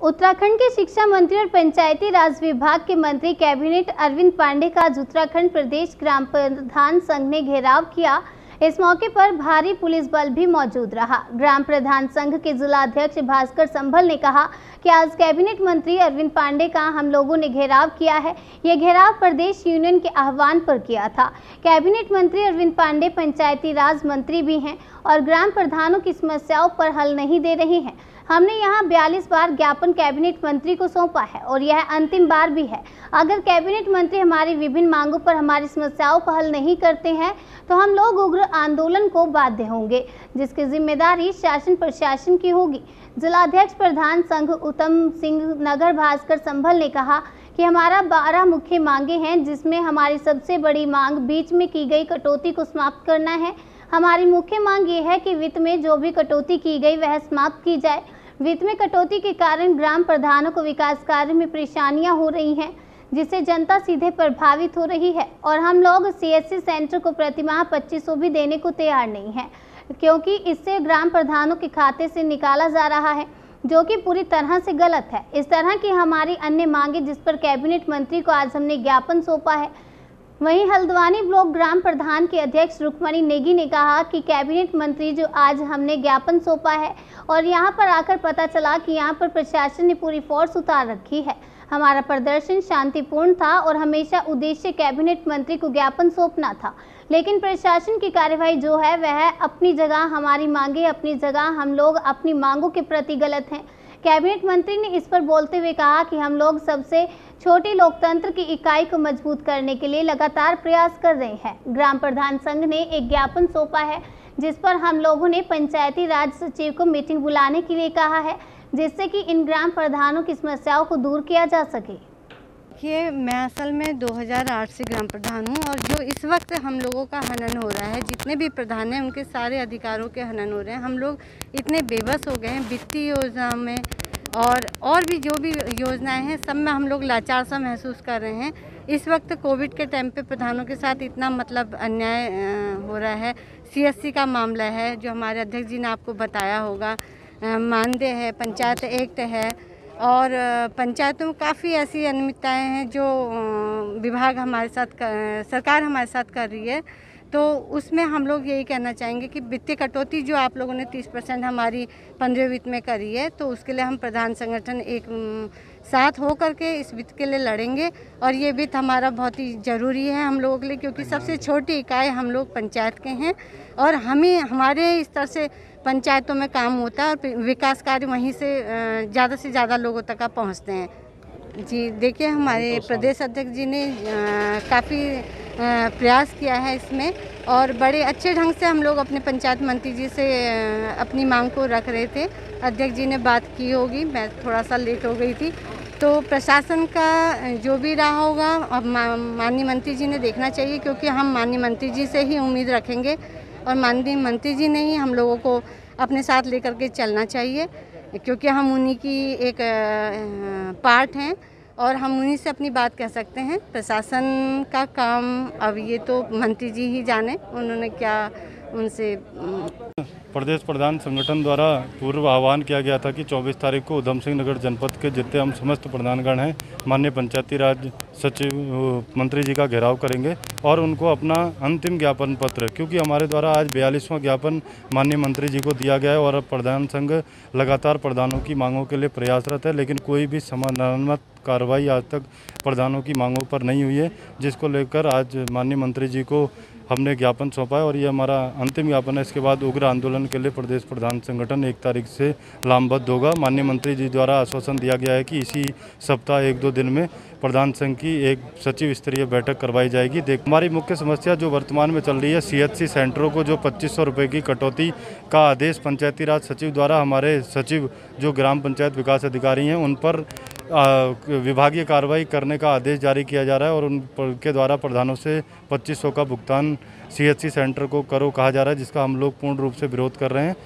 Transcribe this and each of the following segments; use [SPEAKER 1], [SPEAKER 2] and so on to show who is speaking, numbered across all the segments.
[SPEAKER 1] उत्तराखंड के शिक्षा मंत्री और पंचायती राज विभाग के मंत्री कैबिनेट अरविंद पांडे का आज उत्तराखंड प्रदेश ग्राम प्रधान संघ ने घेराव किया। इस मौके पर भारी पुलिस बल भी मौजूद रहा। ग्राम प्रधान संघ के जिला अध्यक्ष भास्कर संभल ने कहा कि आज कैबिनेट मंत्री अरविंद पांडे का हम लोगों ने घेराव किया है। यह घेराव प्रदेश यूनियन के आह्वान पर किया था। कैबिनेट मंत्री अरविंद पांडे पंचायती राज मंत्री भी हैं और ग्राम प्रधानों की समस्याओं पर हल नहीं दे रहे हैं। हमने यहाँ 42 बार ज्ञापन कैबिनेट मंत्री को सौंपा है और यह अंतिम बार भी है। अगर कैबिनेट मंत्री हमारी विभिन्न मांगों पर हमारी समस्याओं का हल नहीं करते हैं तो हम लोग उग्र आंदोलन को बाध्य होंगे, जिसकी जिम्मेदारी शासन प्रशासन की होगी। जिलाध्यक्ष प्रधान संघ उत्तम सिंह नगर भास्कर संभल ने कहा कि हमारा 12 मुख्य मांगे हैं, जिसमें हमारी सबसे बड़ी मांग बीच में की गई कटौती को समाप्त करना है। हमारी मुख्य मांग ये है कि वित्त में जो भी कटौती की गई वह समाप्त की जाए। वित्त में कटौती के कारण ग्राम प्रधानों को विकास कार्य में परेशानियां हो रही हैं, जिससे जनता सीधे प्रभावित हो रही है और हम लोग सीएससी सेंटर को प्रतिमाह 2500 भी देने को तैयार नहीं है, क्योंकि इससे ग्राम प्रधानों के खाते से निकाला जा रहा है, जो कि पूरी तरह से गलत है। इस तरह की हमारी अन्य मांगे जिस पर कैबिनेट मंत्री को आज हमने ज्ञापन सौंपा है। वहीं हल्द्वानी ब्लॉक ग्राम प्रधान के अध्यक्ष रुक्मणी नेगी ने कहा कि कैबिनेट मंत्री जो आज हमने ज्ञापन सौंपा है और यहां पर आकर पता चला कि यहां पर प्रशासन ने पूरी फोर्स उतार रखी है। हमारा प्रदर्शन शांतिपूर्ण था और हमेशा उद्देश्य कैबिनेट मंत्री को ज्ञापन सौंपना था, लेकिन प्रशासन की कार्यवाही जो है वह अपनी जगह, हमारी मांगे अपनी जगह, हम लोग अपनी मांगों के प्रति गलत हैं। कैबिनेट मंत्री ने इस पर बोलते हुए कहा कि हम लोग सबसे छोटी लोकतंत्र की इकाई को मजबूत करने के लिए लगातार प्रयास कर रहे हैं। ग्राम प्रधान संघ ने एक ज्ञापन सौंपा है, जिस पर हम लोगों ने पंचायती राज सचिव को मीटिंग बुलाने के लिए कहा है, जिससे कि इन ग्राम प्रधानों की समस्याओं को दूर किया जा सके।
[SPEAKER 2] देखिए, मैं असल में 2008 से ग्राम प्रधान हूँ और जो इस वक्त हम लोगों का हनन हो रहा है, जितने भी प्रधान हैं उनके सारे अधिकारों के हनन हो रहे हैं। हम लोग इतने बेबस हो गए हैं वित्तीय योजना में और भी जो भी योजनाएं हैं सब में हम लोग लाचार सा महसूस कर रहे हैं। इस वक्त कोविड के टाइम पे प्रधानों के साथ इतना अन्याय हो रहा है। सीएससी का मामला है जो हमारे अध्यक्ष जी ने आपको बताया होगा, मानदेय है, पंचायत एक्ट है और पंचायतों में काफ़ी ऐसी अनियमितताएं हैं जो विभाग हमारे साथ सरकार हमारे साथ कर रही है। तो उसमें हम लोग यही कहना चाहेंगे कि वित्तीय कटौती जो आप लोगों ने 30% हमारी 15वें वित्त में करी है, तो उसके लिए हम प्रधान संगठन एक साथ हो करके इस वित्त के लिए लड़ेंगे और ये वित्त हमारा बहुत ही ज़रूरी है हम लोगों के लिए, क्योंकि सबसे छोटी इकाई हम लोग पंचायत के हैं और हमारे स्तर से पंचायतों में काम होता है और विकास कार्य वहीं से ज़्यादा लोगों तक पहुँचते हैं। जी देखिए, हमारे प्रदेश अध्यक्ष जी ने काफ़ी प्रयास किया है इसमें और बड़े अच्छे ढंग से हम लोग अपने पंचायत मंत्री जी से अपनी मांग को रख रहे थे। अध्यक्ष जी ने बात की होगी, मैं थोड़ा सा लेट हो गई थी। तो प्रशासन का जो भी रहा होगा अब माननीय मंत्री जी ने देखना चाहिए, क्योंकि हम माननीय मंत्री जी से ही उम्मीद रखेंगे और माननीय मंत्री जी ने ही हम लोगों को अपने साथ लेकर के चलना चाहिए, क्योंकि हम उन्हीं की एक पार्ट हैं और हम उन्हीं से अपनी बात कह सकते हैं। प्रशासन का काम अब ये तो मंत्री जी ही जाने उन्होंने क्या उनसे।
[SPEAKER 3] प्रदेश प्रधान संगठन द्वारा पूर्व आह्वान किया गया था कि 24 तारीख को उधम सिंह नगर जनपद के जितने हम समस्त प्रधानगण हैं माननीय पंचायती राज सचिव मंत्री जी का घेराव करेंगे और उनको अपना अंतिम ज्ञापन पत्र, क्योंकि हमारे द्वारा आज 42वां ज्ञापन माननीय मंत्री जी को दिया गया है और प्रधान संघ लगातार प्रधानों की मांगों के लिए प्रयासरत है, लेकिन कोई भी समाधानात्मक कार्रवाई आज तक प्रधानों की मांगों पर नहीं हुई है, जिसको लेकर आज माननीय मंत्री जी को हमने ज्ञापन सौंपा है और ये हमारा अंतिम ज्ञापन है। इसके बाद उग्र आंदोलन के लिए प्रदेश प्रधान संगठन 1 तारीख से लामबद्ध होगा। माननीय मंत्री जी द्वारा आश्वासन दिया गया है कि इसी सप्ताह 1-2 दिन में प्रधान संघ की एक सचिव स्तरीय बैठक करवाई जाएगी। हमारी मुख्य समस्या जो वर्तमान में चल रही है, सीएचसी सेंटरों को जो 2500 रुपये की कटौती का आदेश पंचायती राज सचिव द्वारा हमारे सचिव जो ग्राम पंचायत विकास अधिकारी हैं उन पर विभागीय कार्रवाई करने का आदेश जारी किया जा रहा है और उनके द्वारा प्रधानों से 2500 का भुगतान सीएचसी सेंटर को करो कहा जा रहा है, जिसका हम लोग पूर्ण रूप से विरोध कर रहे हैं।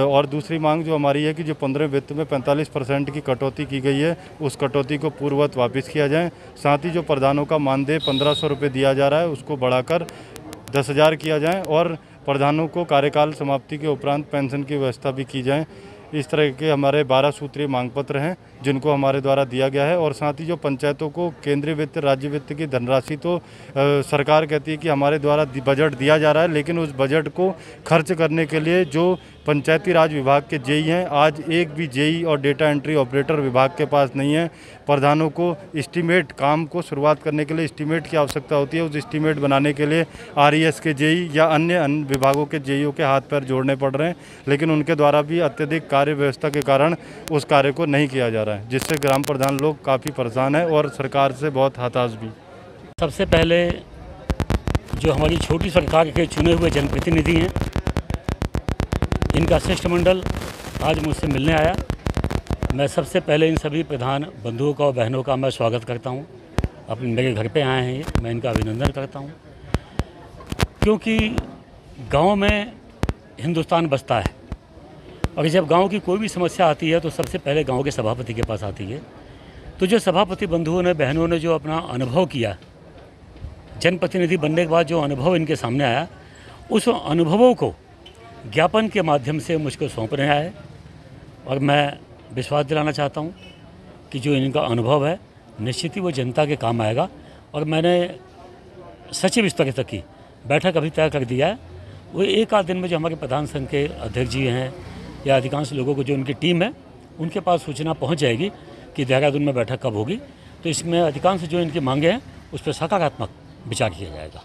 [SPEAKER 3] और दूसरी मांग जो हमारी है कि जो 15वें वित्त में 45% की कटौती की गई है, उस कटौती को पूर्ववत वापस किया जाए। साथ ही जो प्रधानों का मानदेय 1500 रुपये दिया जा रहा है उसको बढ़ाकर 10,000 किया जाए और प्रधानों को कार्यकाल समाप्ति के उपरांत पेंशन की व्यवस्था भी की जाए। इस तरह के हमारे 12 सूत्रीय मांग पत्र हैं जिनको हमारे द्वारा दिया गया है। और साथ ही जो पंचायतों को केंद्रीय वित्त राज्य वित्त की धनराशि तो सरकार कहती है कि हमारे द्वारा बजट दिया जा रहा है, लेकिन उस बजट को खर्च करने के लिए जो पंचायती राज विभाग के जेई हैं, आज एक भी जेई और डेटा एंट्री ऑपरेटर विभाग के पास नहीं है। प्रधानों को एस्टीमेट काम को शुरुआत करने के लिए एस्टीमेट की आवश्यकता होती है। उस एस्टीमेट बनाने के लिए आरईएस के जेई या अन्य विभागों के जेईओ के हाथ पैर जोड़ने पड़ रहे हैं, लेकिन उनके द्वारा भी अत्यधिक कार्य व्यवस्था के कारण उस कार्य को नहीं किया जा रहा है, जिससे ग्राम प्रधान लोग काफ़ी परेशान हैं और सरकार से बहुत हताश भी।
[SPEAKER 4] सबसे पहले जो हमारी छोटी सरकार के चुने हुए जनप्रतिनिधि हैं, इनका शिष्टमंडल आज मुझसे मिलने आया। मैं सबसे पहले इन सभी प्रधान बंधुओं का और बहनों का मैं स्वागत करता हूं। अपने मेरे घर पे आए हैं ये, मैं इनका अभिनंदन करता हूं, क्योंकि गांव में हिंदुस्तान बसता है और जब गांव की कोई भी समस्या आती है तो सबसे पहले गांव के सभापति के पास आती है। तो जो सभापति बंधुओं ने, बहनों ने जो अपना अनुभव किया, जनप्रतिनिधि बनने के बाद जो अनुभव इनके सामने आया, उस अनुभवों को ज्ञापन के माध्यम से मुझको सौंप रहा है। और मैं विश्वास दिलाना चाहता हूं कि जो इनका अनुभव है निश्चित ही वो जनता के काम आएगा। और मैंने सचिव स्तर तक की बैठक अभी तय कर दिया है। वो एक आध दिन में जो हमारे प्रधान संघ के अध्यक्ष जी हैं या अधिकांश लोगों को जो उनकी टीम है उनके पास सूचना पहुंच जाएगी कि देहरादून में बैठक कब होगी। तो इसमें अधिकांश जो इनकी मांगे हैं उस पर सकारात्मक विचार किया जाएगा।